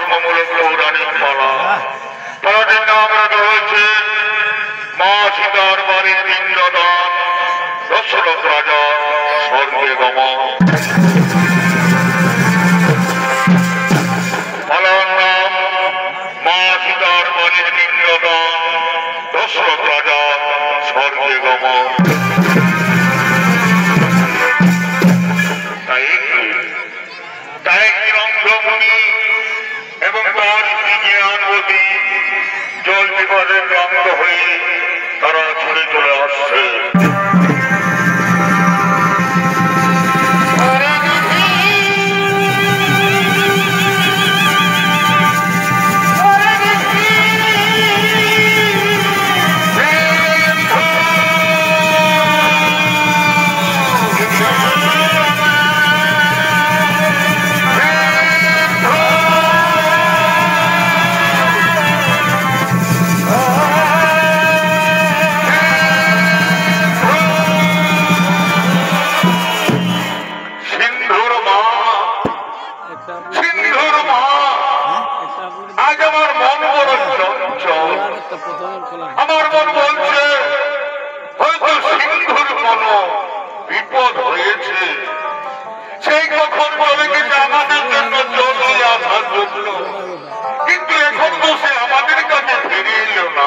ধর্মমূলক পৌরাণিক পালা। পালাটির নাম রাখা হয়েছে মা সীতার বাড়ির পিণ্ডদান, দশরথ রাজা স্বর্গে গমন। পালার নাম মা সীতার বাড়ির পিণ্ডদান, দশরথ রাজা স্বর্গে গমন। তাই রঙ্গভূমি এবং তার জ্ঞানবতী জল বিবাদের ক্লান্ত হয়ে তারা ছুটে চলে আসছে। আমার মন বলছে হয়তো সিন্ধুর কোনো বিপদ হয়েছে, সেই কখন বলে গেছে আমাদের জন্য চলে আসার জন্য, কিন্তু এখন তো সে আমাদের কাছে ফিরে এলো না।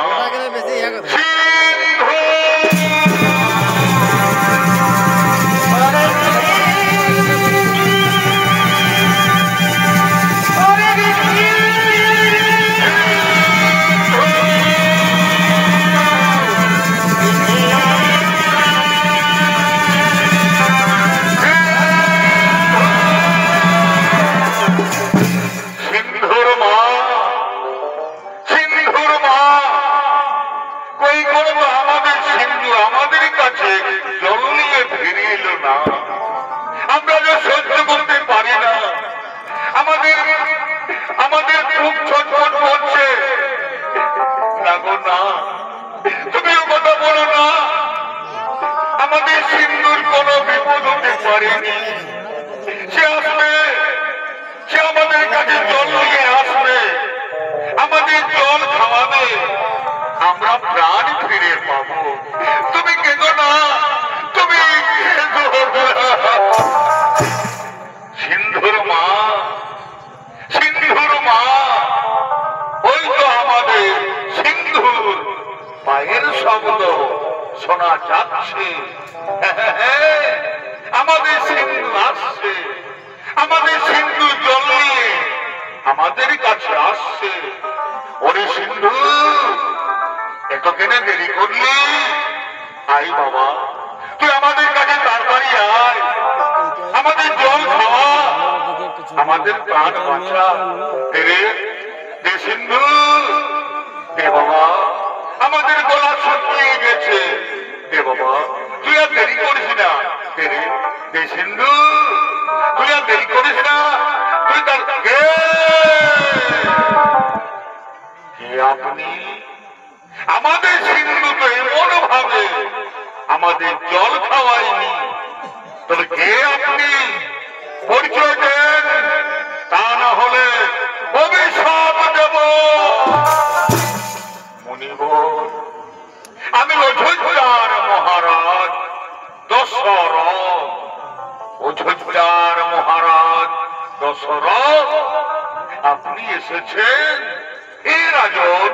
আমাদের খুব ছটফট করছে, তুমিও কথা বলো না, আমাদের সিন্ধুর কোনো বিপদ হতে পারেনি, সে আসবে, সে আমাদের কাছে জল নিয়ে আসবে, আমাদের জল খাওয়াবে, আমরা প্রাণ ফিরে পাবো। তুমি কেঁদো না, তুমি সিন্ধুর মা, সিন্ধুর মা, ওই তো আমাদের সিন্ধুর পায়ের শব্দ শোনা যাচ্ছে, আমাদের সিন্ধু আসছে, আমাদের সিন্ধু জল নিয়ে আমাদের কাছে আসছে। ওরে সিন্ধু, এত কেন দেরি করলি? আই বাবা, তুই আমাদের কাছে তাড়াতাড়ি আয়, আমাদের জল খাওয়া, আমাদের প্রাণ বাঁচা। দে সিন্ধু, দে বাবা, আমাদের গলা শুকিয়ে গেছে, দে বাবা, তুই আর দেরি করিস না, দে সিন্ধু, তুই আর দেরি করিস না, তুই তার কে আপনি? আমাদের সিন্ধু তো এমন ভাবে আমাদের জল খাওয়ায়নি, তবে কে আপনি? পরিচয় দেন, তা না হলে অভিশাপ দেব। মুনিবর, আমি অযোধ্যার মহারাজ দশরথ, অযোধ্যার মহারাজ দশরথ, আপনি এসেছেন? হে রাজন,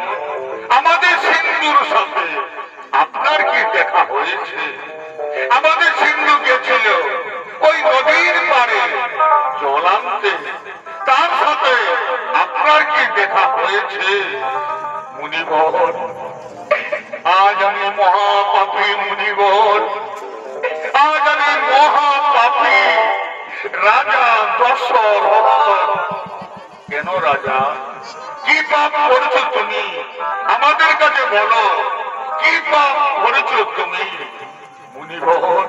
আমাদের সিন্ধুর সাথে আপনার কি দেখা হয়েছে? আমাদের সিন্ধু গেছিল ওই নদীর পারে জল আনতে, তার সাথে আপনার কি দেখা হয়েছে? মুনিবর, আজ আমি মহাপাপী মুনিবর, আজ আমি মহাপাপী রাজা দশরথ। কেন রাজা, কি পাপ করেছো তুমি? আমাদের কাছে বলো, কি পাপ করেছো তুমি? মুনিবর,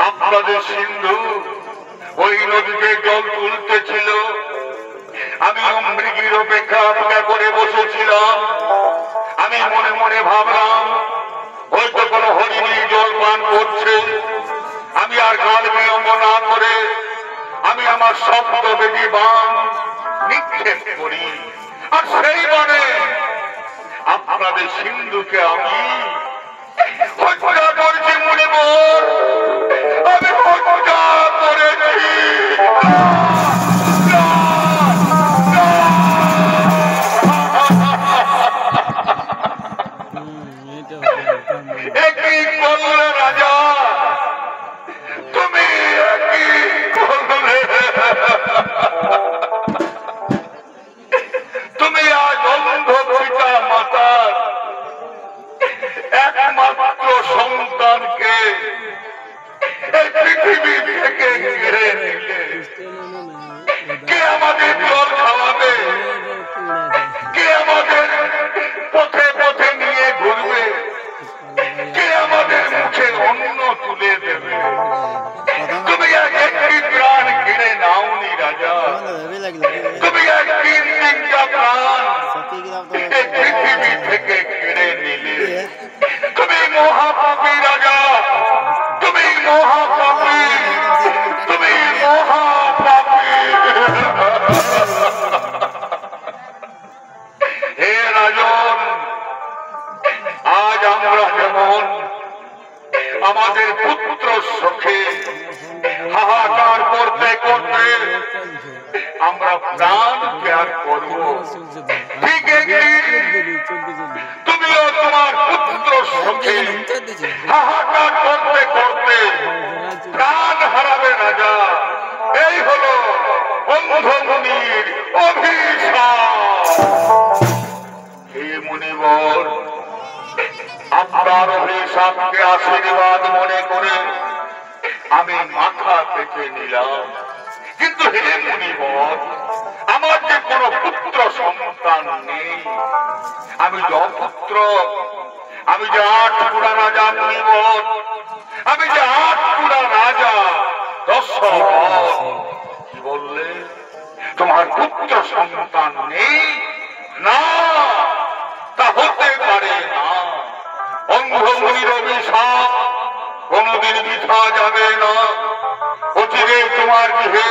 আপনাদের সিন্ধু ওই নদীতে জল তুলতেছিল, আমি মৃগীর অপেক্ষা করে বসেছিলাম। আমি মনে মনে ভাবলাম হয়তো কোনো হরিণী জল পান করছে। আমি আর কাল বিলম্ব না করে আমি আমার শব্দ বেদি বান নিক্ষেপ নিক্ষেপ করি, আর সেই মানে আপনাদের সিন্ধুকে আমি হত্যা করছি মুনিবর, আমি হত্যা করেছি। একই বললে রাজা, তুমি একই বললে, তুমি আজ অন্ধ পিতা মাতার একমাত্র সন্তানকে এই পৃথিবী থেকে কেড়ে নিলে। কে আমাদের জল খাওয়াবে? কে আমাদের পথে পথে নিয়ে ঘুরবে? কে আমাদের মুখে অন্ন তুলে দেবে? তুমি একটি প্রাণ কিনে নাওনি রাজা, তুমি এক তিনটা প্রাণ এই পৃথিবী থেকে কেড়ে নিলে। তুমি মহাপাপী রাজা, তুমি মহাপাপী, তুমি মহাপাপী। হে রাজন, আজ আমরা যেমন আমাদের পুত্র সুখে হাহাকার করতে করতে আমরা প্রাণ ত্যাগ করব, ঠিক তুমিও তোমার পুত্র সুখে হাহাকার করতে করতে প্রাণ হারাবে রাজা। এই হলো অন্ধ মুনির অভিশাপ। হে মুনিবর, আপনার অভিশাপকে আশীর্বাদ মনে করে আমি মাথা পেতে নিলাম। কিন্তু হে মুনিবর, আমার যে কোনো পুত্র সন্তান নেই, আমি যে অপুত্র, আমি যে আটপুরা রাজা মুনিবর, আমি যে আটপুরা রাজা দশরথ। কি বললে? তোমার পুত্র সন্তান নেই? না, তা হতে পারে না। অন্ধ মুনির অভিশাপ কোনদিন মিথ্যা যাবে না। অচিরে তোমার গৃহে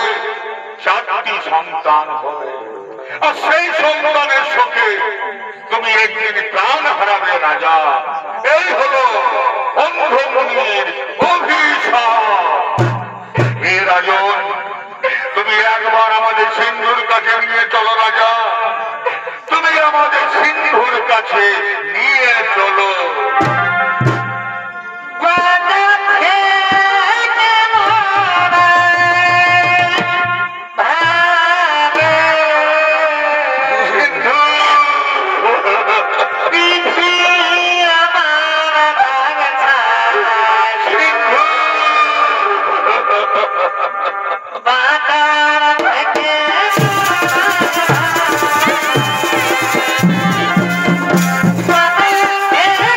4টি সন্তান হবে, আর সেই সন্তানের শোকে তুমি একদিন প্রাণ হারাবে রাজা। এই হলো অন্ধ মুনির অভিশাপ। হে রাজন, তুমি একবার আমাদের সিন্ধুর কাছে নিয়ে চলো রাজা, তুমি আমাদের সিন্ধুর কাছে নিয়ে চলো। Bye.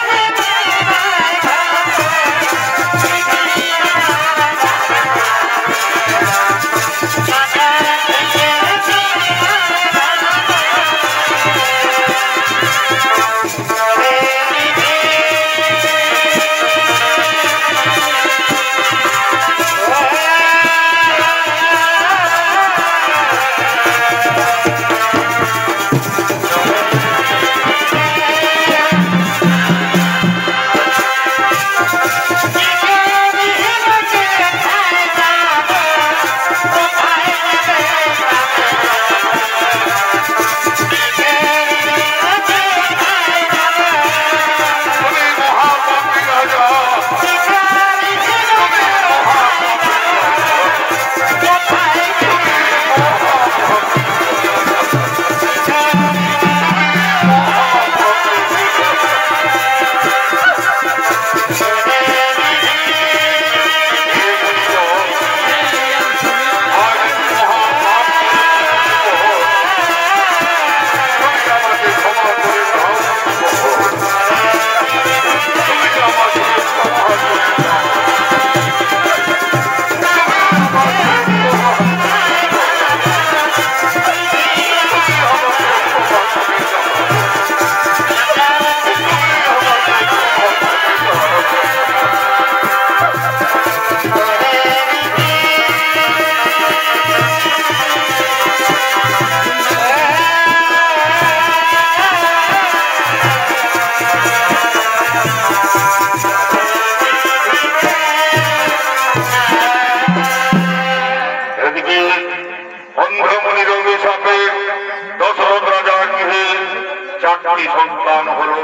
চারটি সন্তান হলো।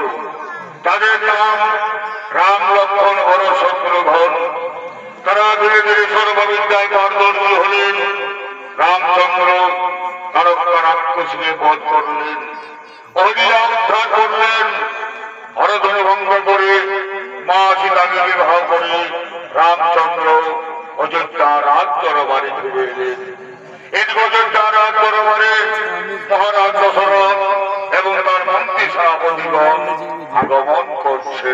তাদের নাম রাম, লক্ষ্মণ, ভরত, শত্রুঘ্ন। তারা ধীরে ধীরে সর্ববিদ্যায় পারদর্শী হলেন। রামচন্দ্র তারকা রাক্ষসকে বধ করলেন, অহিলা উদ্ধার করলেন। হরধনু ভঙ্গ করে মা সীতাকে বিবাহ করে রামচন্দ্র অযোধ্যা রাজ দরবারে ফিরে এলেন। এই অযোধ্যা রাজ দরবারে মহারাজ দশরথ এবং তার মন্ত্রী সেনাপতিগণ আগমন করছে।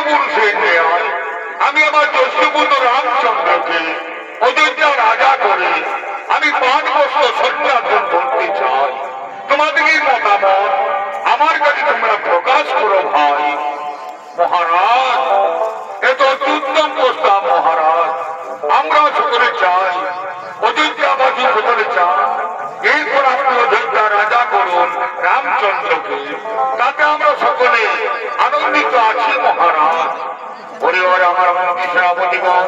পুরুষের ন্যায় আমি আমার জ্যেষ্ঠপুত্র রামচন্দ্রকে অযোধ্যা রাজা করে আমি 5 বছর সন্ন্যাসন করতে চাই। তোমাদের এই মতামত আমার কাছে তোমরা প্রকাশ করো ভাই। মহারাজ, এত অত্যুত্তম প্রস্তাব মহারাজ। আমরা সকলে চাই, অযোধ্যাবাসী সকলে চান, এরপর আপনি অযোধ্যা রাজা করুন রামচন্দ্রকে। তাতে আমরা সকলে আনন্দিত আছি মহারাজ। পরিবার আমার মন্ত্রী সেনাপতিগণ,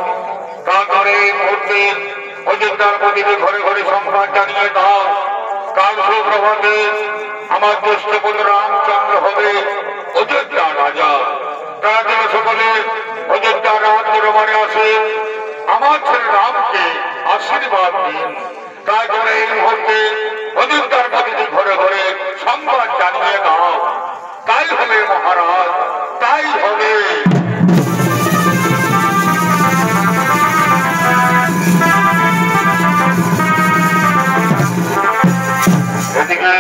তারপরে এই মুহূর্তে অযোধ্যার প্রতিটি ঘরে ঘরে সংবাদ জানিয়ে দাও, কাল সুপ্রভাতে আমার জ্যেষ্ঠ পুত্র রামচন্দ্র হবে অযোধ্যা রাজা। তারা যেন সকলে অযোধ্যা রাজ দরবারে আসে, আমার ছেলে রামকে আশীর্বাদ দিন। তাই জন্য এই মুহূর্তে অযোধ্যার প্রতিটি ঘরে ঘরে সংবাদ জানিয়ে দাও। তাই হবে মহারাজ, তাই হবে। এদিকে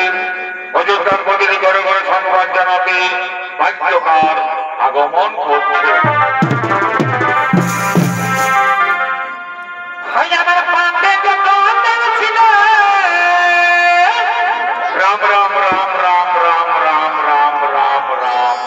অযোধ্যার প্রতিটি ঘরে ঘরে সংবাদ জানাতে বাক্যকার আগমন করছে। রাম রাম রাম রাম রাম রাম রাম রাম রাম।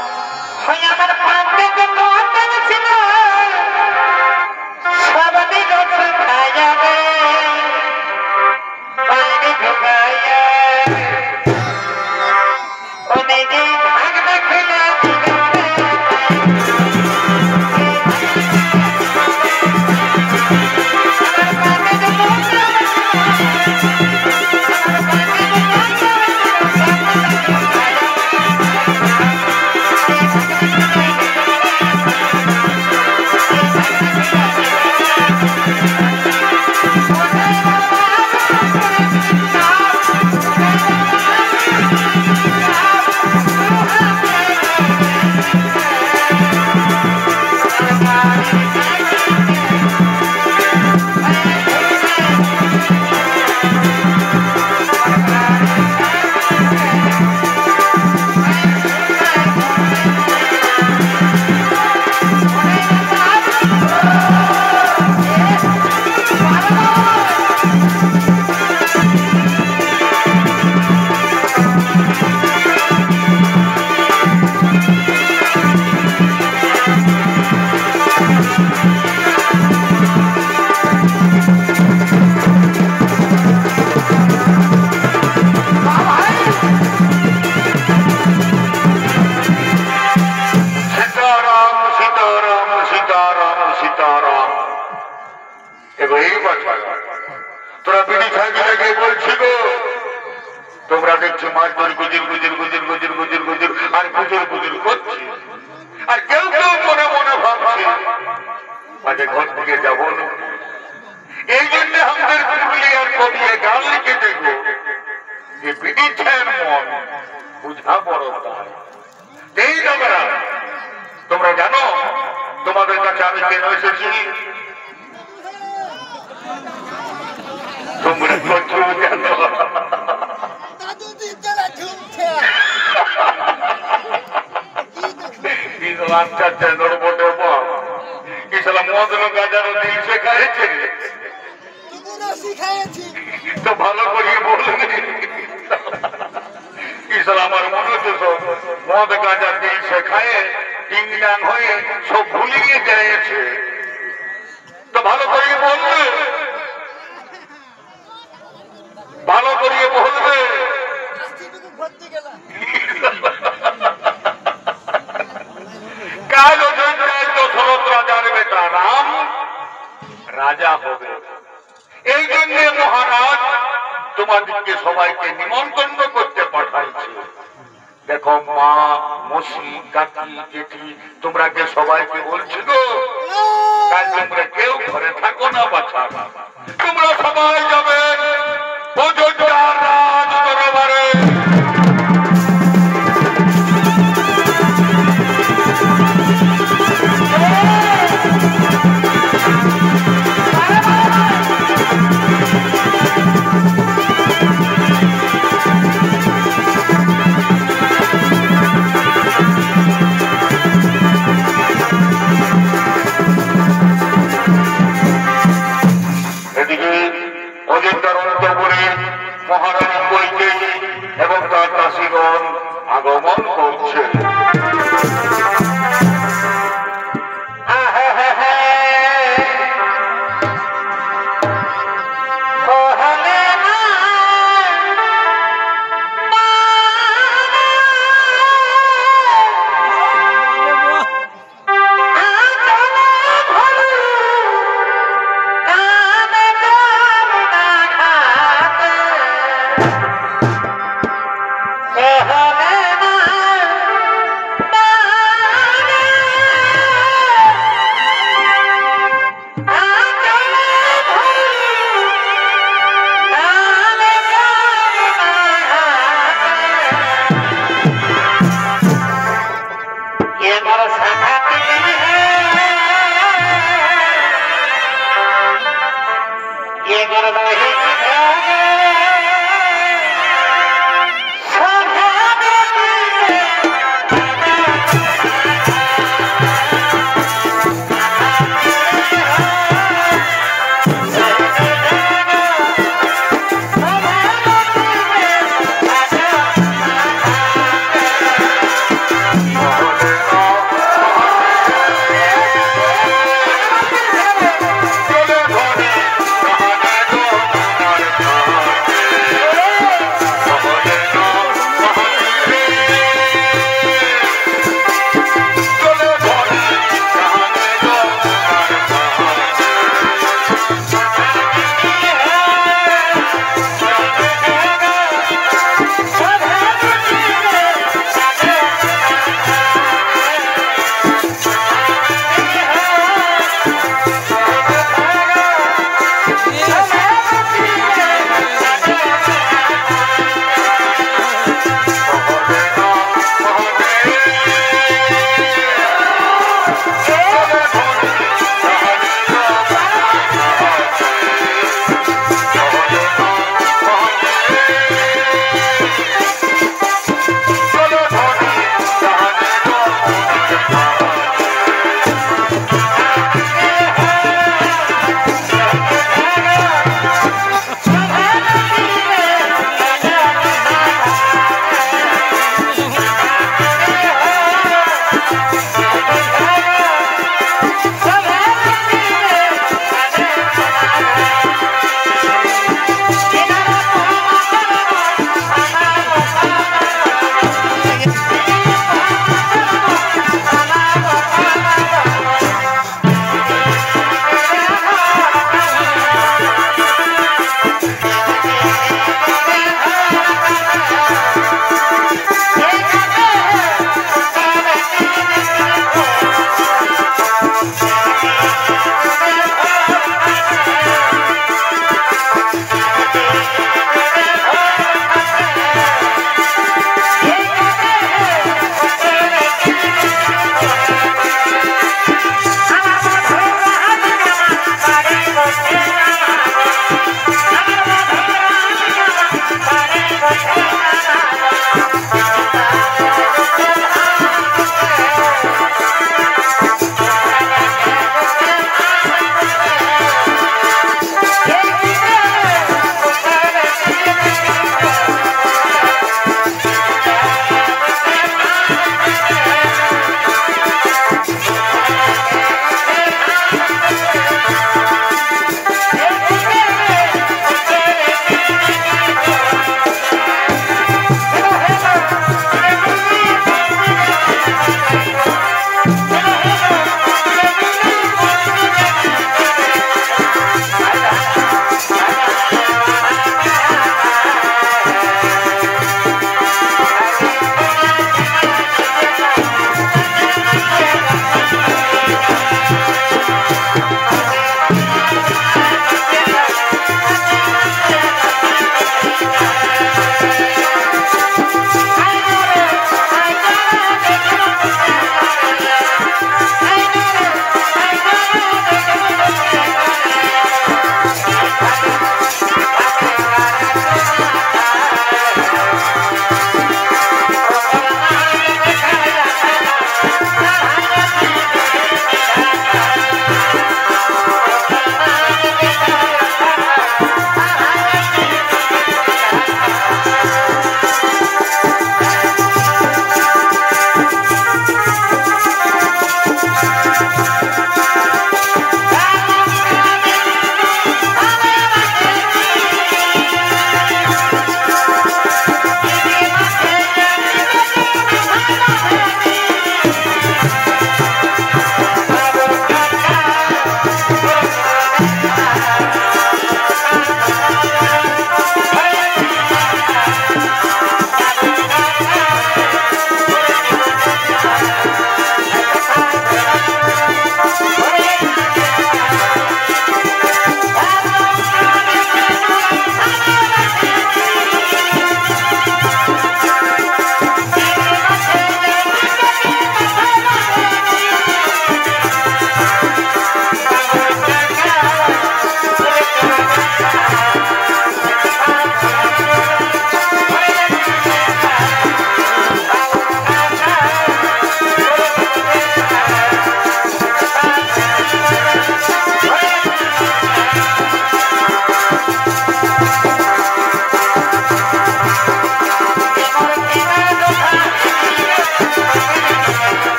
তোরা বিড়ি খাইবিলাকে বলছি গো, তোমরা দেখছো মাছ ধরে গুজুর গুজুর গুজুর গুজুর গুজুর গুজুর আর গুজুর গুজুর করছি। আর কেউ কেউ মনে মনে ভাবছে আজকে ঘর থেকে যাবো না। এই জন্য আমাদের পুরুলিয়ার কবি গান লিখে দেখো যে বিড়ি ছায়ের মন বুঝা বড় তাই। এই দাদা, তোমরা জানো তোমাদের কাছে আমি কেন এসেছি? তোমরা কচু জানো? তো ভালো করিয়ে বলুন, আমার মনে হচ্ছে মদ গাঁজা দিয়েছে খায়ে টিংটাং হয়ে সব ভুলিয়ে যাইছে। তো ভালো করিয়ে বলবে, ভালো করিয়ে বলবে। কাল অযোধ্যায় দশরথ রাজার বেটা রাম রাজা হবে। এই জন্য মহারাজ তোমাদেরকে সবাইকে নিমন্ত্রণ করতে পাঠাইছে। দেখো মা, মসি, কাকি, জেঠি, তোমরা কে সবাইকে বলছিল কাল তোমরা কেউ ঘরে থাকো না বাছা, তোমরা সবাই যাবে অযোধ্যার রাজ দরবারে।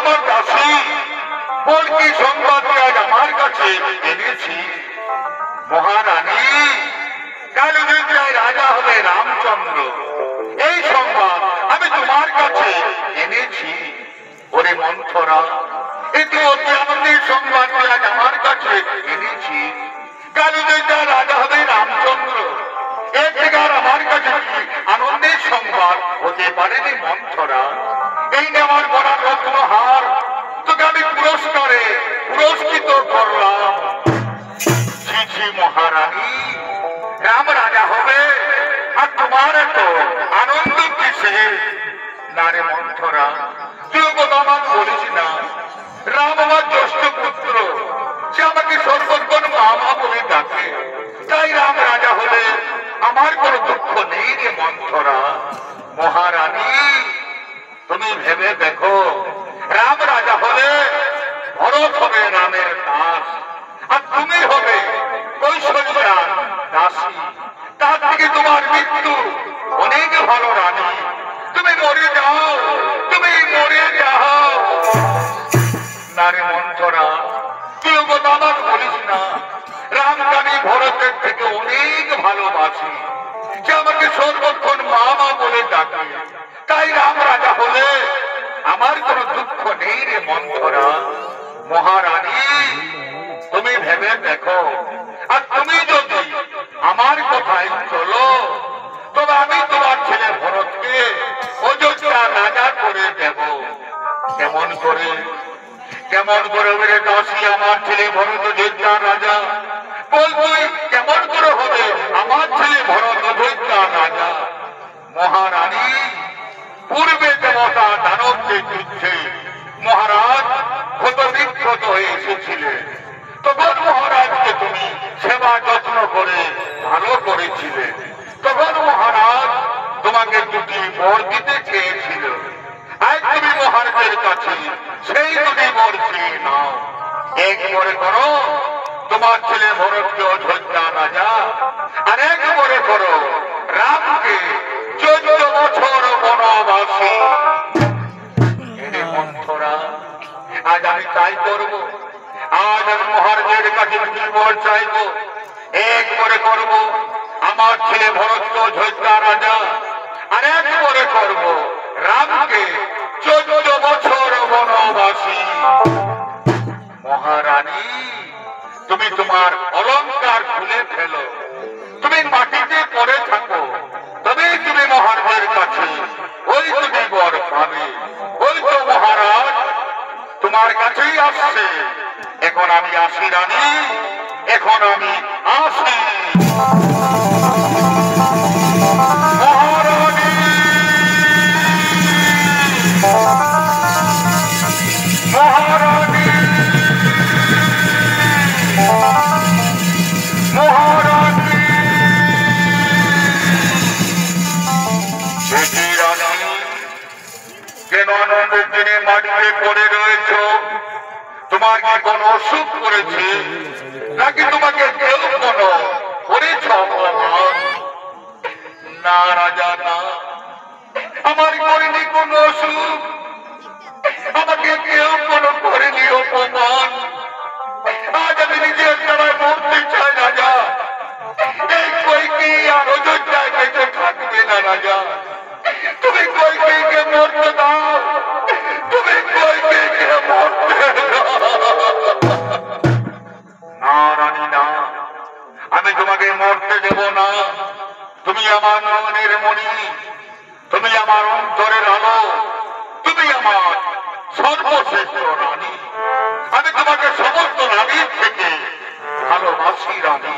আমার দাসী, বল কি সংবাদ আজ আমার কাছে এনেছি? মহারানী, কাল অযোধ্যায় রাজা হবে রামচন্দ্র, এই সংবাদ আমি তোমার কাছে এনেছি। ওরে মন্থরা, এটি অতি আনন্দের সংবাদ আজ আমার কাছে এনেছি। কাল অযোধ্যায় রাজা হবে রামচন্দ্র, এর থেকে আর আমার কাছে কি আনন্দের সংবাদ হতে পারেনি মন্থরা? এই যে আমার বড় রত্নহার, তোকে আমি পুরস্কারে পুরস্কৃত করলাম। ছি ছি মহারানী, রাম রাজা হবে আর তোমার এত আনন্দ কিসে? না রে মন্থরা, তুই আমার বলিস না, রাম আমার জ্যেষ্ঠ পুত্র, সে আমাকে সর্বক্ষণ মামা বলে ডাকে, তাই রাম রাজা হলে আমার কোনো দুঃখ নেই রে মন্থরা। মহারানী, তুমি ভেবে দেখো, রাম রাজা হলে ভরত হবে রামের দাস, আর তুমি হবে কৌশল্যার দাসী। তার থেকে তোমার মৃত্যু অনেক ভালো রানী, তুমি মরে যাও, তুমি মরে যাও। নারী মন্থরা, তুই আমার বলিস না, রামকে আমি ভরতের থেকে অনেক ভালোবাসি, যে আমাকে সর্বক্ষণ মামা বলে ডাকে, তাই রাম রাজা হলে আমার কোনো দুঃখ নেই রে মন্থরা। মহারানী, তুমি ভেবে দেখো, আর তুমি যদি আমার কথায় চলো, তবে আমি তোমার ছেলে ভরতকে অযোধ্যা রাজা করে দেব। কেমন করে, কেমন করে মেরে দাসী আমার ছেলে ভরত অযোধ্যা রাজা? বল তুই কেমন করে হবে আমার ছেলে ভরত অযোধ্যা রাজা? মহারানী, পূর্বে দেবতা দানবদের যুদ্ধে মহারাজ ক্ষত বিক্ষত হয়ে এসেছিলেন, তখন মহারাজকে তুমি সেবা যত্ন করে ভালো করেছিলে। তখন মহারাজ তোমাকে দুটি বর দিতে চেয়েছিল, আজ তুমি মহারাজের কাছে সেই দুটি বর চেয়ে নাও। এক বরে করো তোমার ছেলে ভরতকে অযোধ্যা রাজা, আর এক বরে করো রামকে 14 বছর বনবাসী। মন্থরা, আজ আমি তাই করবো, আজ আমি মহারাজের কাছে দুটি বর চাইবো। এক করে করব আমার ছেলে ভরতকে অযোধ্যা রাজা, আর এক করে করব রামকে 14 বছর বনবাসী। মহারানী, তুমি তোমার অলংকার খুলে ফেলো, তুমি মাটিতে পড়ে থাকো, তবেই তুমি মহারাজের কাছে ওই তুমি বর পাবে। ওই তো মহারাজ তোমার কাছেই আসছে। এখন আমি আসি রানী, এখন আমি আসি। মহারানী, মহারানী, মহারানী, রানী, কেন আনন্দের দিনে মাটিতে পড়ে রয়েছ? তোমার কি কোনো অসুখ করেছে, নাকি তোমাকে কেউ কোনো করেছ? না রাজা, না, আমার করেনি কোন অসুখ, আমাকে কেউ কোনো করেনি অপমান। আজ আমি নিজের দ্বারা মরতে চাই রাজা। এই কইকে আর অযোধ্যায় বেঁচে থাকবে না রাজা। তুমি কইকে মরতে দাও, তুমি কইকে মরতে দাও। না রানী, না, আমি তোমাকে মরতে দেব না। তুমি আমার নয়নের মণি, তুমি আমার অন্তরের আলো, তুমি আমার সর্বশ্রেষ্ঠ রানী। আমি তোমাকে সমস্ত রানীর থেকে ভালোবাসি রানী।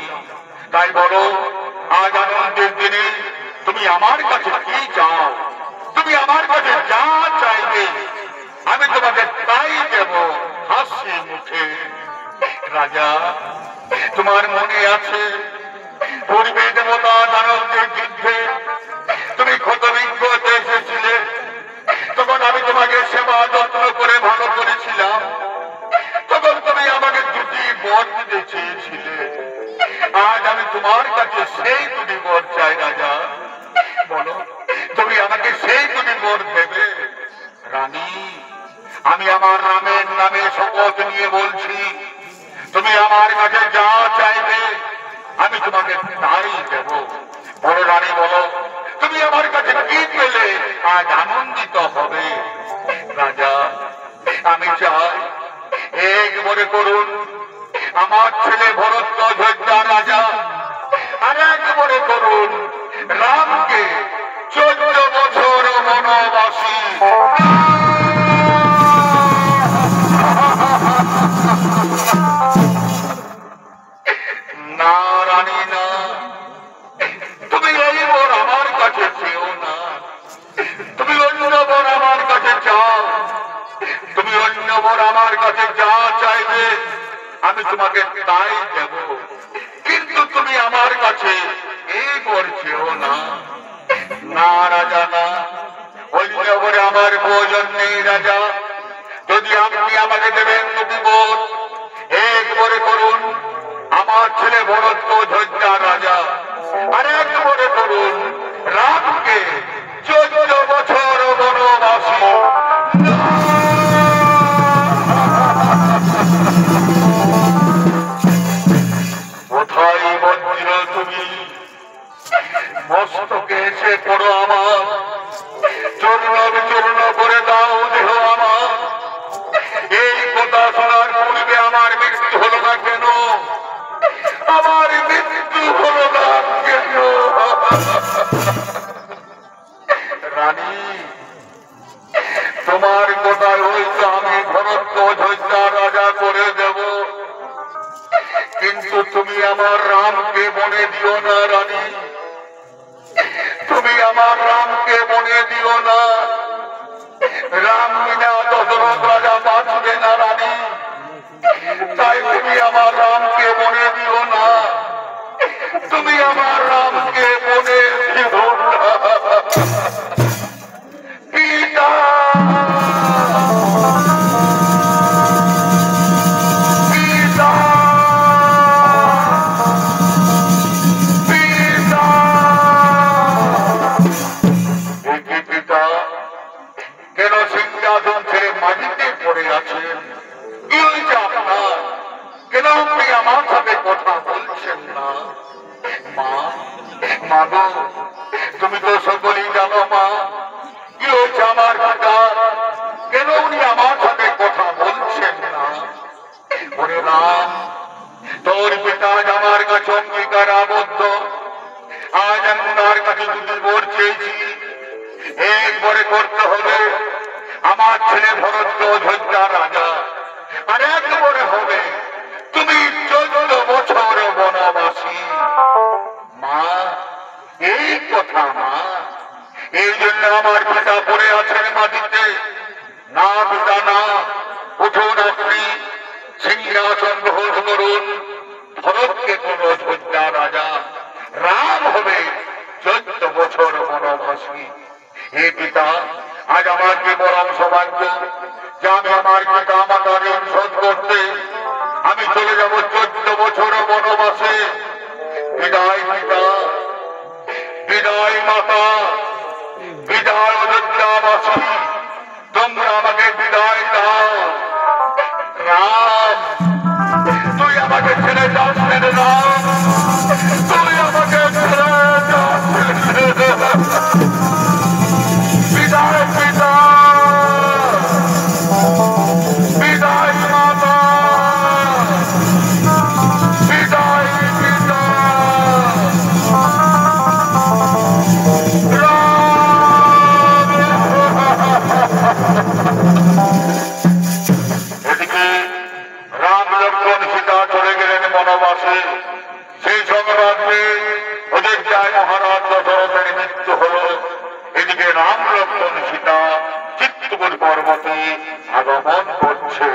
তাই বলো, আজ আনন্দের দিনে তুমি আমার কাছে কি চাও? তুমি আমার কাছে যা চাইবে আমি তোমাকে তাই দেব হাসি মুখে। রাজা, তোমার মনে আছে পূর্বে দেবতা দানবদের যুদ্ধে তুমি ক্ষতবিক্ষত হতে এসেছিলে, তখন আমি তোমাকে সেবা যত্ন করে ভালো করেছিলাম। তখন তুমি আমাকে দুটি বর দিতে চেয়েছিলে। আজ আমি তোমার কাছে সেই দুটি বর চাই রাজা। বলো, তুমি আমাকে সেই দুটি বর দেবে? রানী, আমি আমি আমার রামের নামে শপথ নিয়ে বলছি, তুমি আমার কাছে যা চাইবে আমি তোমাকে তাই দেব। বড় রানী বলো, তুমি আমার কাছে কি পেলে আজ আনন্দিত হবে? রাজা, আমি চাই একবারে করুন আমার ছেলে ভরত অযোধ্যা রাজা, আর একবারে করুন রামকে 14 বছর বনবাসী। না রানী না, তুমি এই বর আমার কাছে চেও না, তুমি অন্য বর আমার কাছে চাও। তুমি অন্য বর আমার কাছে যা চাইবে আমি তোমাকে তাই দেব, কিন্তু তুমি আমার কাছে এই বর চেও না। না রাজা না, অন্য বরে আমার প্রয়োজন নেই রাজা। যদি আপনি আমাকে দেবেন দুটি বর, একবারে করুন আমার ছেলে ভরত অযোধ্যা রাজা, আর একবারে করুন রামকে 14 বছর বনবাসী। কোথায় বজ্র তুমি? মস্তকে এসে পড়ো আমার, চূর্ণ বিচূর্ণ করে দাও দেহ আমার। এই কথা শোনার পূর্বে আমার মৃত্যু হলো না কেন? আমার মৃত্যু হলো না কেন? রানী, তোমার কথায় হয়তো আমি ভরত অযোধ্যা রাজা করে দেব, কিন্তু তুমি আমার রামকে মনে দিও না রানী, তুমি আমার রামকে মনে দিও না। রাম বিনা দশরথ রাজা বাঁচবে না রানী, তাই তুমি আমার রামকে মনে দিও না, তুমি আমার রামকে মনে দিও না। পিতা, পিতা, পিতা। পিতা কেন সিংহাসন ছেড়ে মাটিতে পড়ে আছেন? কি হয়েছে আপনার? কেন আপনি আমার সাথে কথা বলছেন না? মা, মা গো, তুমি তো সকলেই জানো মা, কি হয়েছে আমার পিতা? কেন উনি আমার সাথে কথা বলছেন না? ওরে রাম, তোর পিতা আজ আমার কাছে অঙ্গীকার আবদ্ধ। আজ আমি ওনার কাছে দুটি বর চেয়েছি, একবারে করতে হবে আমার ছেলে ভরত অযোধ্যা রাজা, আর একবারে হবে তুমি 14 বছর বনবাসী। মা, এই কথা মা, এই জন্য আমার পিতা পড়ে আছেন মাটিতে। না পিতা না, উঠুন আপনি, সিংহাসন গ্রহণ করুন, ভরতকে কোন অযোধ্যা রাজা, রাম হবে 14 বছর বনবাসী। হে পিতা, আজ আমার কি বরং সৌভাগ্য যে আমি আমার পিতা মাতার ঋণ শোধ করতে আমি চলে যাব 14 বছর বনবাসে। বিদায় পিতা, বিদায় মাতা, বিদায় অযোধ্যাবাসী, তোমরা আমাকে বিদায় দাও। রাম, তুই আমাকে ছেড়ে যাস না, তুই আমাকে ছেড়ে যাস। বিদায় পিতা, বিদায় মাতা, বিদায় পিতা। এদিকে রাম লক্ষ্মণ সীতা চলে গেলেন বনবাসে। সেই সংবাদ পেয়ে অযোধ্যায় মহারাজ দশরথের মৃত্যু হল। এদিকে রাম লক্ষ্মণ সীতা চিত্তকূট পর্বতে আগমন করছে।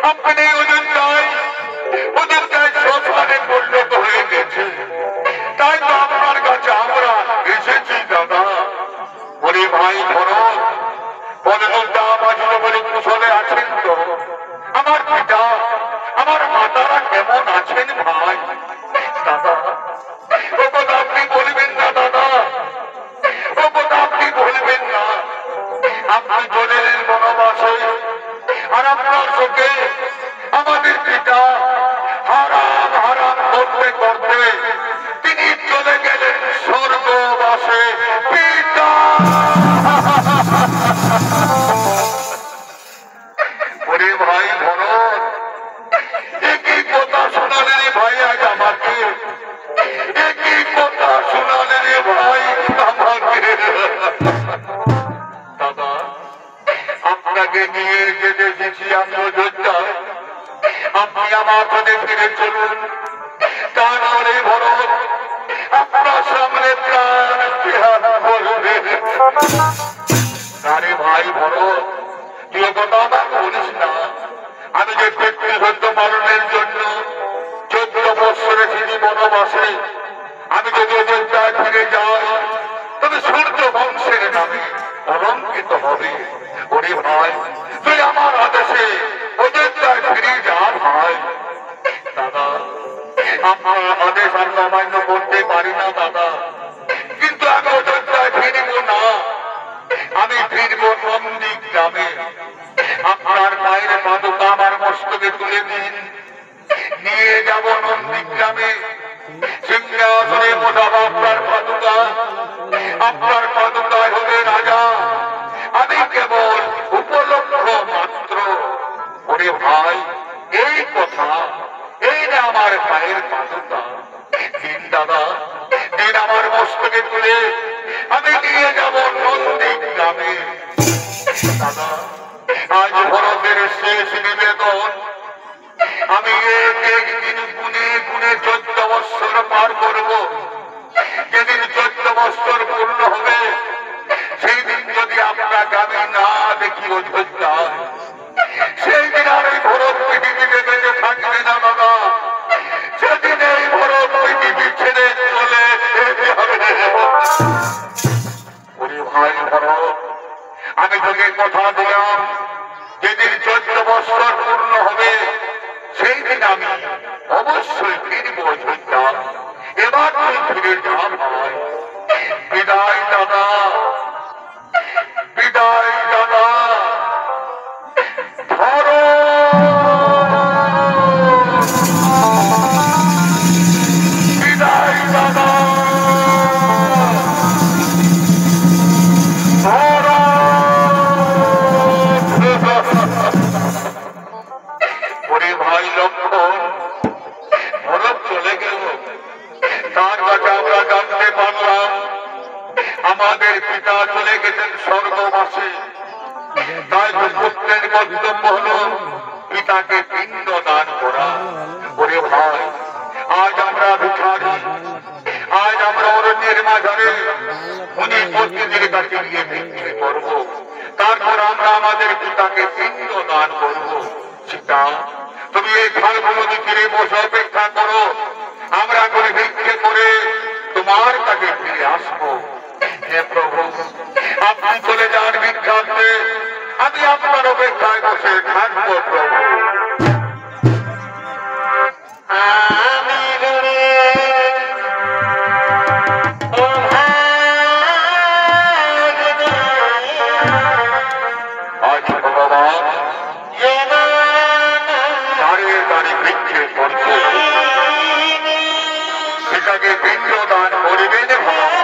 আপনি অযোধ্যায় শ্মশানে পরিণত হয়ে গেছে, তাই তো আপনার কাছে আমরা এসেছি দাদা। ওরে ভাই ভরত, বদলুদ্দা বাজল বলে কুশলে আছেন তো? আমার পিতা আমার মাতারা কেমন আছেন ভাই? দাদা ও কথা আপনি বলবেন না দাদা, ও কথা আপনি বলবেন না। আপনি চলে এলেন বনবাসে, আর আপনার চোখে আমাদের পিতা হারাম হারাম করতে করতে তিনি চলে গেলেন স্বর্গবাসে। পিতা ওরে ভাই ভরত, একই কথা শোনালেন ভাই আজ আমাকে, একই কথা শোনালেন ভাই আমাকে। দাদা আপনাকে নিয়ে যেতে এসেছি আমি অযোধ্যায়, আপনি আমার সাথে ফিরে চলুন। তারপরে ভরত আপনার সামনে প্রাণ ত্যাগ করবে। আরে ভাই ভরত, তুই কথা আমাকে বলিস না। আমি যে ব্যক্তি সত্য পালনের জন্য 14 বৎসরে ছিলি বনবাসে, আমি যদি অযোধ্যায় ফিরে যাই তবে সূর্য বংশের নামে অলঙ্কিত হবে। ওরে ভাই তুই আমার আদেশে অযোধ্যায় ফিরে যা ভাই। দাদা আমার আদেশ আর অমান্য করতে পারি না দাদা, কিন্তু আমি অযোধ্যায় ফিরব না, আমি ফিরব নন্দী গ্রামে। আপনার পায়ের পাদুকা আমার মস্তকে তুলে দিন, নিয়ে যাব নন্দী গ্রামে। সিংহাসনে বসাবো আপনার পাদুকা, আপনার পাদুকায় হবে রাজা, আমি কেবল উপলক্ষ মাত্র। ওরে ভাই এই কথা, এই না আমার পায়ের পাদুকা। দিন দাদা দিন, আমার মস্তকে তুলে আমি নিয়ে যাব নন্দী গ্রামে। দাদা আজ ভরতের শেষ নিবেদন, আমি একদিন গুনে গুনে 14 বৎসর পার করব। যেদিন 14 বৎসর পূর্ণ হবে সেই দিন যদি আপনাকে আমি না দেখি অযোধ্যা, সেই দিন আর এই ভরত পৃথিবীতে বেঁচে থাকবে না দাদা। সেদিন এই ভরত পৃথিবী ছেড়ে চলে যেতে হবে। ওরে ভাই ভরত, আমি তোকে কথা দিলাম যেদিন 14 বৎসর পূর্ণ হবে সেই দিন আমি অবশ্যই ফিরব অযোধ্যা। এবার তুই ফিরে যা ভাই। বিদায় দাদা, বিদায় দাদা। ধরো বিদায় দাদা, ধরো। ওরে ভাই লক্ষণ, ভরত চলে গেল, তার কাছে আমরা জানতে পারলাম আমাদের পিতা চলে গেছেন স্বর্গবাসে। তাই পুত্রের কর্তব্য হল পিতাকে পিণ্ড দান করা। ওরে ভাই আজ আমরা ভিখারি, আজ আমরা অরণ্যের মাঝারে মুনি পত্নীদের কাছে গিয়ে ভিক্ষে করবো, তারপর আমরা আমাদের পিতাকে পিণ্ড দান করবো। সীতা তুমি এই খালগুলো ফিরে বসে অপেক্ষা করো, আমরা করে ভিক্ষে করে তোমার কাছে ফিরে আসবো। হে প্রভু আপনি চলে যান ভিক্ষার্থে, আমি আপনার অপেক্ষায় বসে থাকবো প্রভু। আজ ভগবান দাঁড়িয়ে দাঁড়িয়ে ভিক্ষে করছে, সেটাকে পিণ্ড দান করিবেন ভগবান।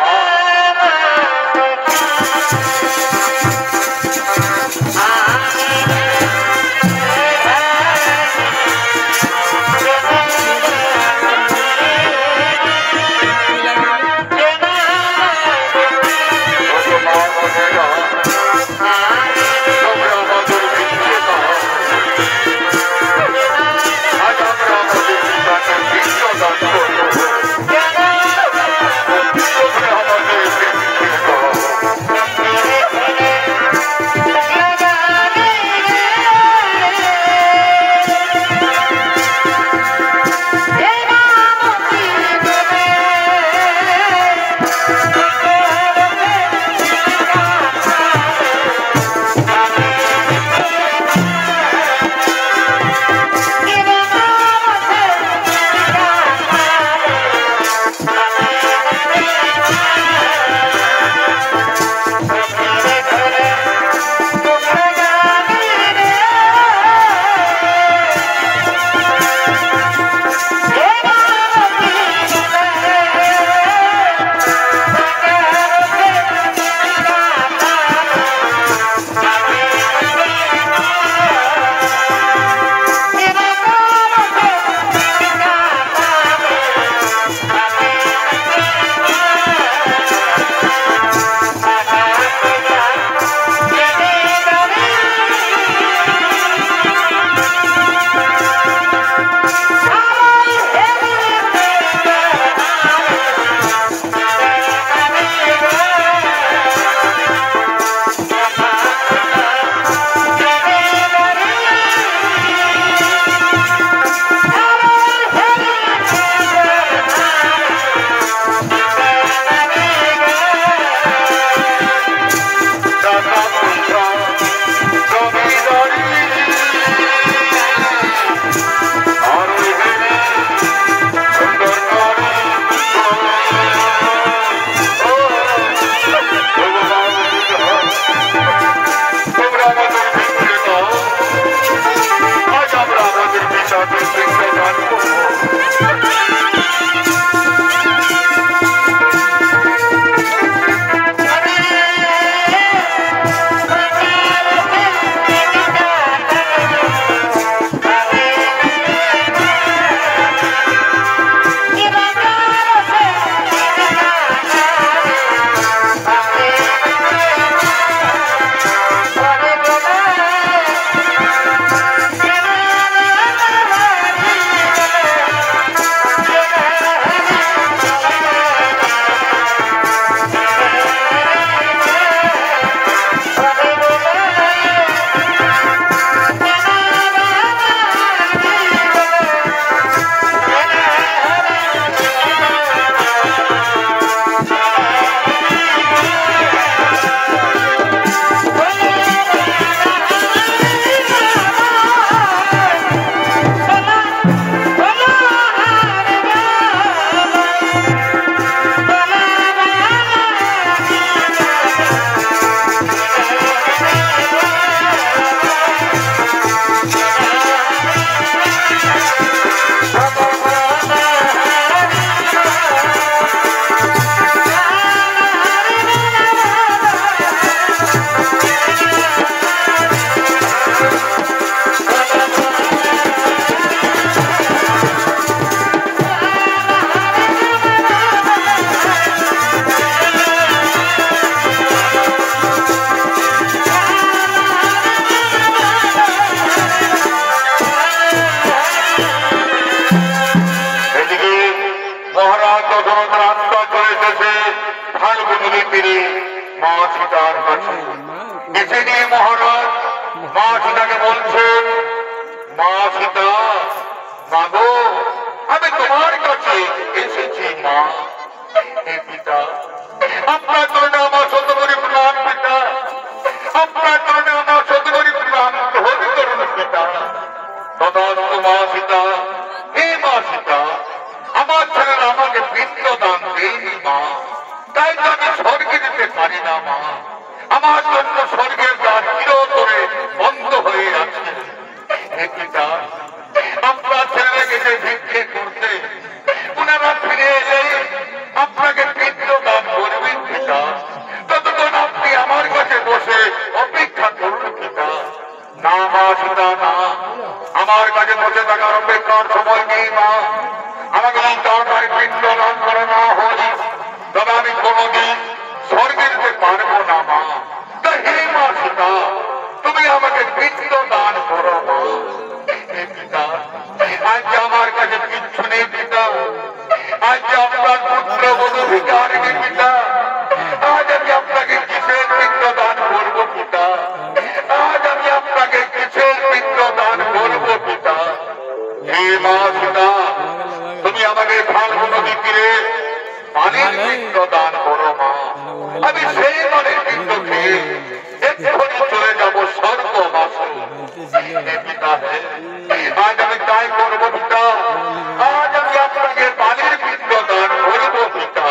তদন্ত মা সীতা, হে মা সীতা, আমার ছেলেরা আমাকে পিণ্ড দান দেয়নি মা, তাই তো আমি স্বর্গে যেতে পারি না মা। আমার জন্য স্বর্গের দ্বার চিরতরে বন্ধ হয়ে আছে। হে পিতা, আপনার ছেলেরা গেছে ভিক্ষে করতে, ওনারা ফিরে এলে আপনাকে পিণ্ড দান করবেন পিতা। ততক্ষণ আপনি আমার কাছে বসে অপেক্ষা করুন পিতা। না মা সীতা, না, আমার কাছে বসে থাকার অপেক্ষার সময় নেই মা। আমাকে যদি তাড়াতাড়ি পিণ্ড দান করা না হয় তবে আমি কোনোদিন স্বর্গে যেতে পারবো না মা। তাই হে মা সীতা, তুমি আমাকে পিণ্ড দান করো মা। হে পিতা, আজ আমার কাছে কিচ্ছু নেই পিতা, আজ আপনার পুত্র বধূ ভিখারিণী পিতা, আজ আমি আপনাকে কিসের পিণ্ড দান করবো পিতা, আজ আমি আপনাকে কিসের পিণ্ড দান করবো পিতা। হে মা সীতা, তুমি আমাকে ফাল্গুন নদী তীরে পানির পিণ্ড দান করো মা। আমি সেই পানির পিণ্ড খেয়ে এক্ষুনি চলে যাবো স্বর্গবাসে। হে পিতা, আজ আমি তাই করবো পিতা, আজ আমি আপনাকে পানির পিণ্ড দান করবো পিতা।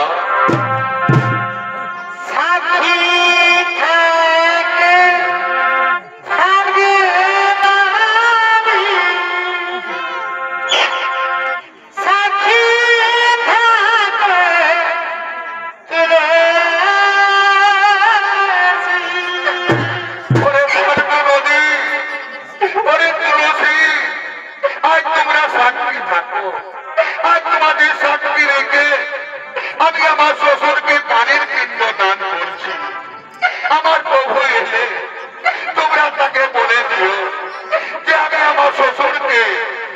আমি আমার শ্বশুরকে পানির পিণ্ড দান করছি। আমার প্রভু এলে তোমরা তাকে বলে দিও যে আমি আমার শ্বশুরকে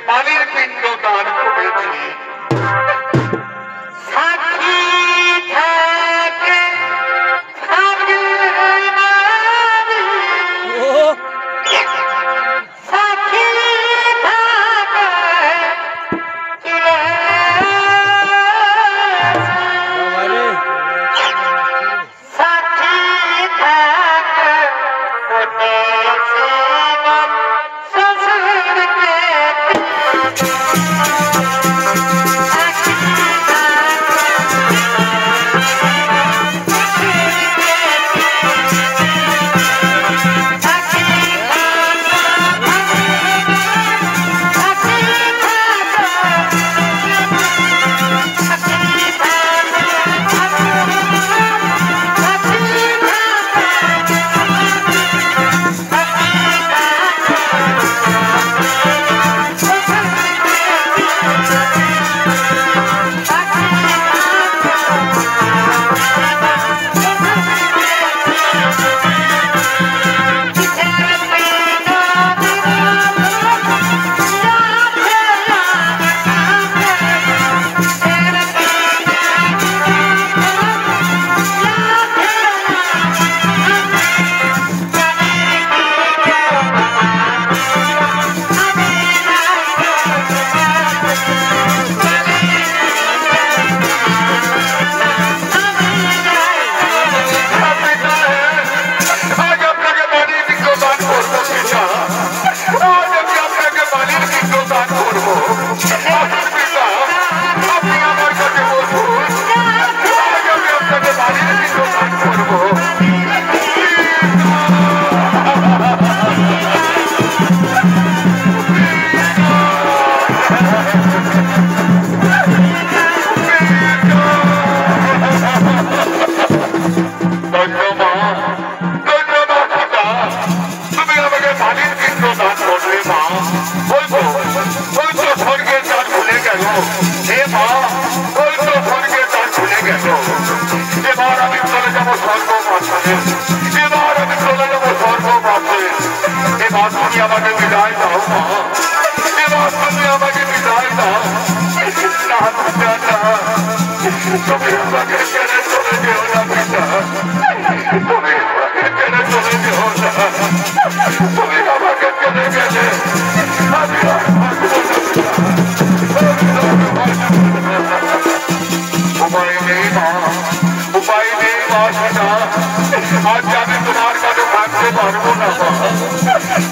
পানির পিণ্ড দান করেছি।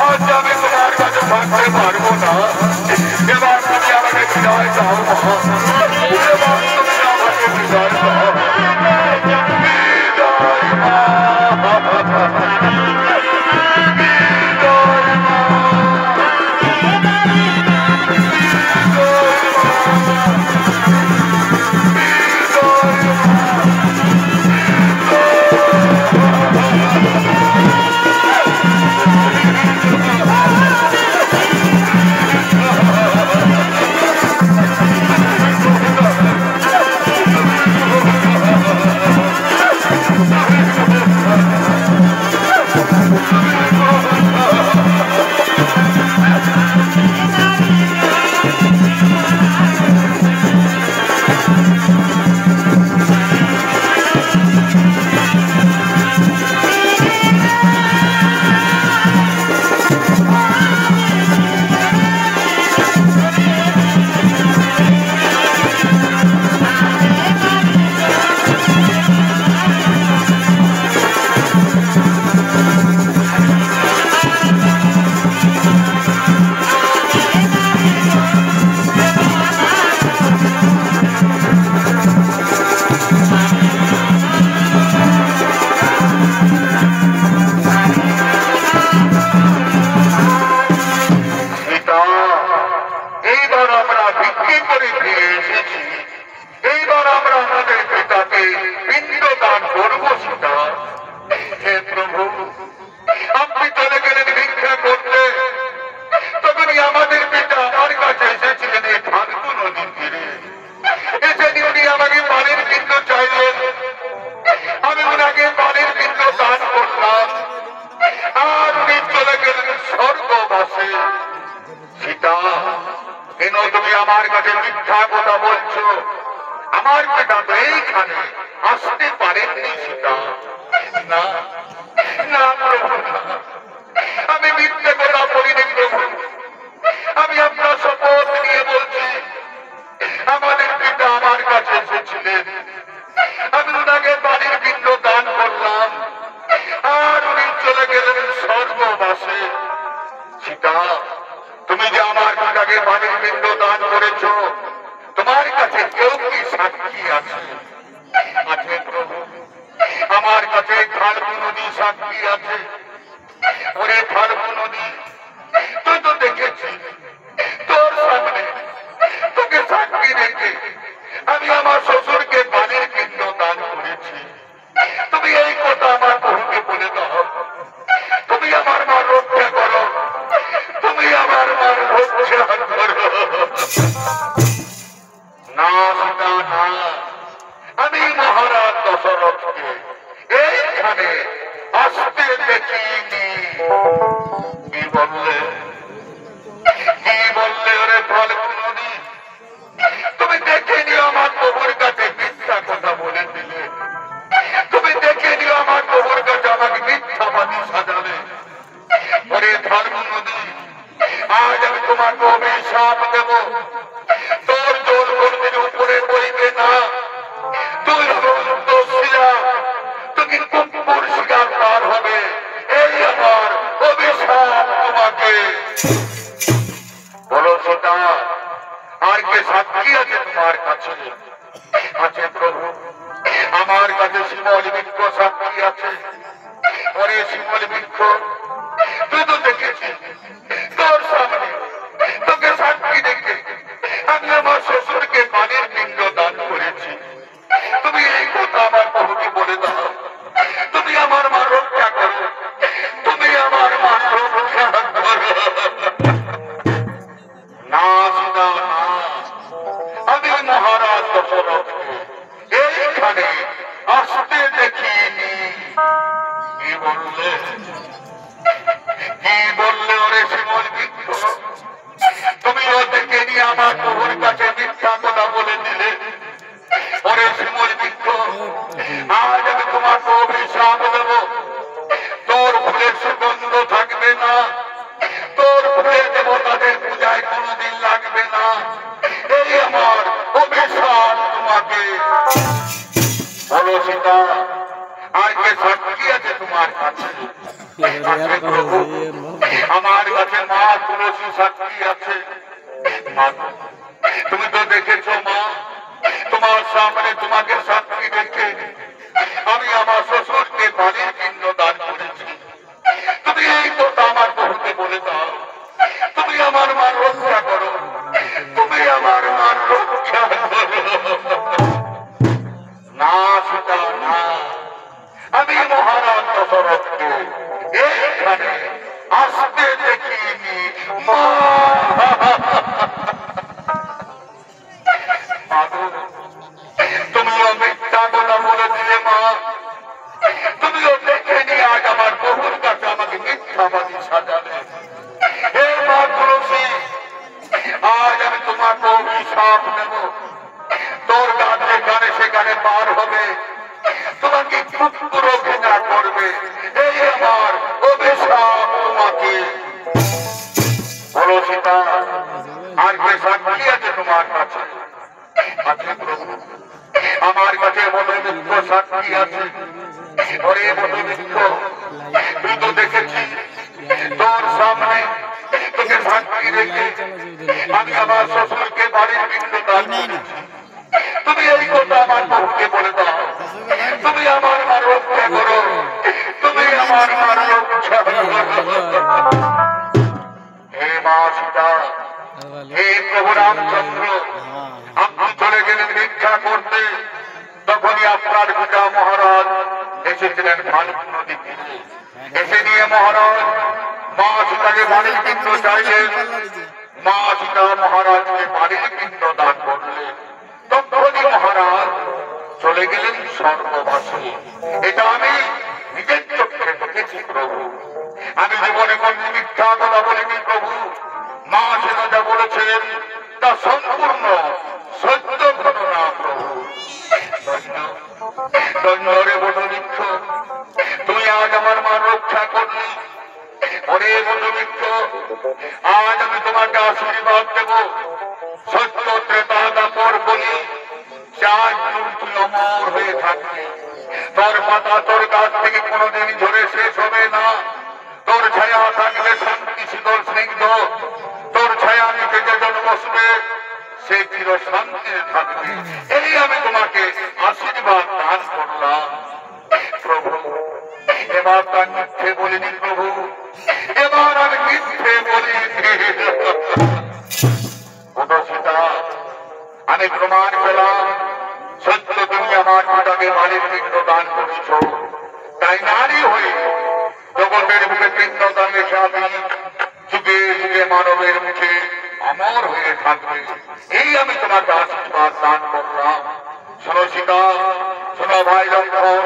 आज আমি তোমার কাছে ভাগতে পারবো না, এবার তুমি আমাকে বিদায় দাও মা, এবার তুমি আমাকে বিদায় দাও, বিদায় মা। আমার কাছে মিথ্যা কথা বলছো, আমার পিতা তো এইখানে আসতে পারেননি সীতা। না না প্রভু, আমি মিথ্যে কথা বলিনি প্রভু, আমি আপনার শপথ নিয়ে বলছি, আমাদের পিতা আমার কাছে এসেছিলেন, আমি ওনাকে বাড়ির পিণ্ড দান করলাম, আর উনি চলে গেলেন স্বর্গবাসে। সীতা, তুমি যে আমার পিতাকে বাড়ির পিণ্ড দান করেছো, তোমার কাছে কেউ কি সাক্ষী আছে? আছে প্রভু, আমার কাছে ফাল্গু নদী সাক্ষী আছে। ওরে ফাল্গু নদী, তুই তো দেখেছি তোর সামনে, তোকে সাক্ষী রেখে আমি আমার শ্বশুরকে বাড়ির পিণ্ড দান করেছি। তুমি এই কথা আমার বহুকে বলে দাও, তুমি আমার মা রক্ষা করো, তুমি আমার মার রক্ষা করো। না সীতা না, আমি মহারাজ দশরথকে এইখানে আসতে দেখিনি। কি বললে, কি বললে ওরে ফাল্গু নদী? তুমি দেখে নিও আমার প্রভুর কাছে মিথ্যা কথা বলে দিলে, তুমি দেখে নিও আমার প্রভুর কাছে আমাকে মিথ্যাবাদী সাজালে। ওরে ফাল্গু নদী, আজ আমি তোমাকে অভিশাপ দেব, তোর জল কোনদিন উপরে বইবে না, তুই দোষীরা, তুমি কুকুর শিকার পার হবে, এই আমার অভিশাপ তোমাকে। বলো সীতা, আর কে সাক্ষী আছে তোমার কাছে? আছে প্রভু, আমার কাছে শিমল বৃক্ষ সাক্ষী আছে। ওরে শিমল বৃক্ষ, তুই তো দেখেছিস তোর সামনে, তোকে সাক্ষী দেখে আমি আমার শ্বশুরকে পানির পিণ্ড দান করেছি। তুমি এই কথা আমার প্রভুকে বলে দাও, তুমি আমার মা রক্ষা করো, তুমি আমার মা রক্ষা করো। না সীতা না, আমি মহারাজ দশরথকে এইখানে আসতে দেখিনি। কি বললে, কি বললে ওরে শিমল বৃক্ষ? মা তুলসী সাক্ষী আছে। মা তুমি তো দেখেছো মা, তোমার সামনে তোমাকে সাক্ষী রেখে আমি আমার শ্বশুরকে বাড়ির পিণ্ড দান করেছি। তুমি এই কথা আমার বহুকে বলে দাও, তুমি আমার মান রক্ষা করো, তুমি আমার মান রক্ষা করো। না সীতা না, আমি মহারাজ দশরথকে এইখানে আসতে দেখিনি মা। তুমিও মিথ্যা কথা বলে দিলে মা, তুমিও দেখেনি আজ আমার বহুর কাছে আমাকে মিথ্যাবাদী সাজালে। হে মা তুলসী, আজ আমি তোমাকে অভিশাপ নেব, তোর গাছ যেখানে সেখানে বার হবে, তোমাকে কুকুর ঘৃণা করবে। এই আমার অভিশাপ তোমাকে। বলো সীতা, আর কে সাক্ষী আছে তোমার কাছে? আছে প্রভু, আমার কাছে মনোমুক্ত সাক্ষী আছে। ওরে মনোমুক্ত, তুই তো দেখেছি তোর সামনে তোকে সাক্ষী রেখে আমি আমার শ্বশুরকে বাড়ির পিণ্ড দান করেছি। তুমি এই কথা আমার বহুকে বলে দাও, তুমি আমার মা রক্ষা করো, তুমি আমার মা রক্ষা করো। হে মা সীতা, হে প্রভু রামচন্দ্র, আপনি চলে গেলেন ভিক্ষা করতে, তখনই আপনার পিতা মহারাজ এসেছিলেন ভালুক নদী তীরে। এসে নিয়ে মহারাজ মা সীতাকে বাড়ির পিণ্ড চাইলেন। মা সীতা মহারাজকে বাড়ির পিণ্ড দান করলেন। তখনই মহারাজ চলে গেলেন স্বর্গবাসী। এটা আমি নিজের চোখে দেখেছি প্রভু, আমি জীবনে কোন মিথ্যা কথা বলিনি প্রভু। মা সীতা যা বলেছেন তা সম্পূর্ণ সত্য ঘটনা প্রভু। ধন্যরে বটবৃক্ষ, তুই আজ আমার মা রক্ষা করলি। ওরে বটবৃক্ষ, আজ আমি তোমাকে আশীর্বাদ দেব, সত্য ত্রেতা দাপর বলি, চার যুগ তুই অমর হয়ে থাকবি। তোর পাতা তোর গাছ থেকে কোনোদিন ঝরে শেষ হবে না। তোর ছায়া থাকবে শান্তি শীতল স্নিগ্ধ, তোর ছায়া নিচে যে জন বসবে সে চির শান্তিতে থাকবে। এই আমি তোমাকে আশীর্বাদ দান করলাম প্রভু। এবার তার মিথ্যে বলিনি প্রভু, এবার আমি মিথ্যে বলিনি। সীতা, আমি প্রমাণ পেলাম সত্য তুমি আমার পিতাকে বাড়ির পিণ্ড দান করেছ। তাই নারী হয়ে জগতের মুখে পিণ্ড দান রেখে আমি যুগে যুগে মানবের মুখে অমর হয়ে থাকবে। এই আমি তোমাকে আশীর্বাদ দান করলাম। শোনো সীতা, শোনো ভাই লক্ষ্মণ,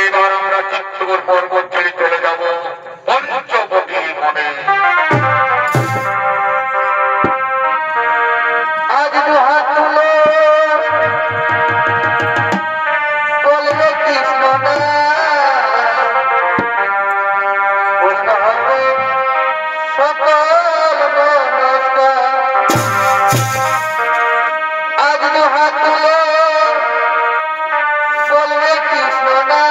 এবার আমরা চিত্তপুর পর্বত ছেড়ে চলে যাব পঞ্চবটী মনে। আজ দুহাত তুলে বলবে কৃষ্ণ না, পূর্ণ হবে সকল মনস্কার। আজ দুহাত তুলে বলবে কৃষ্ণ না,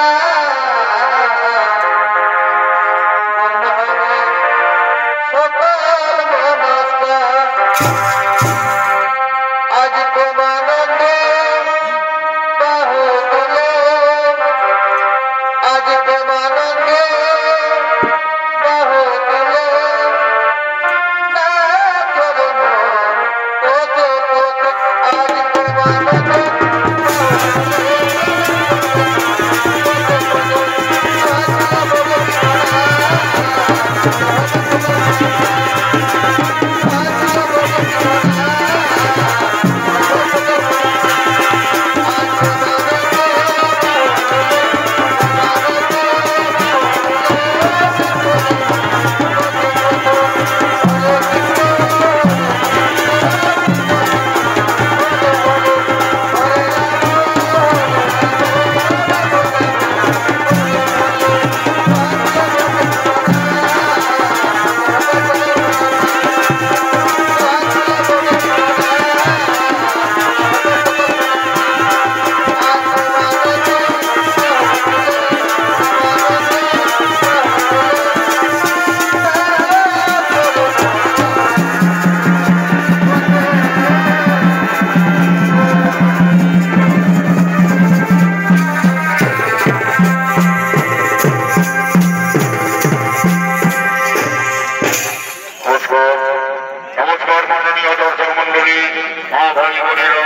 করে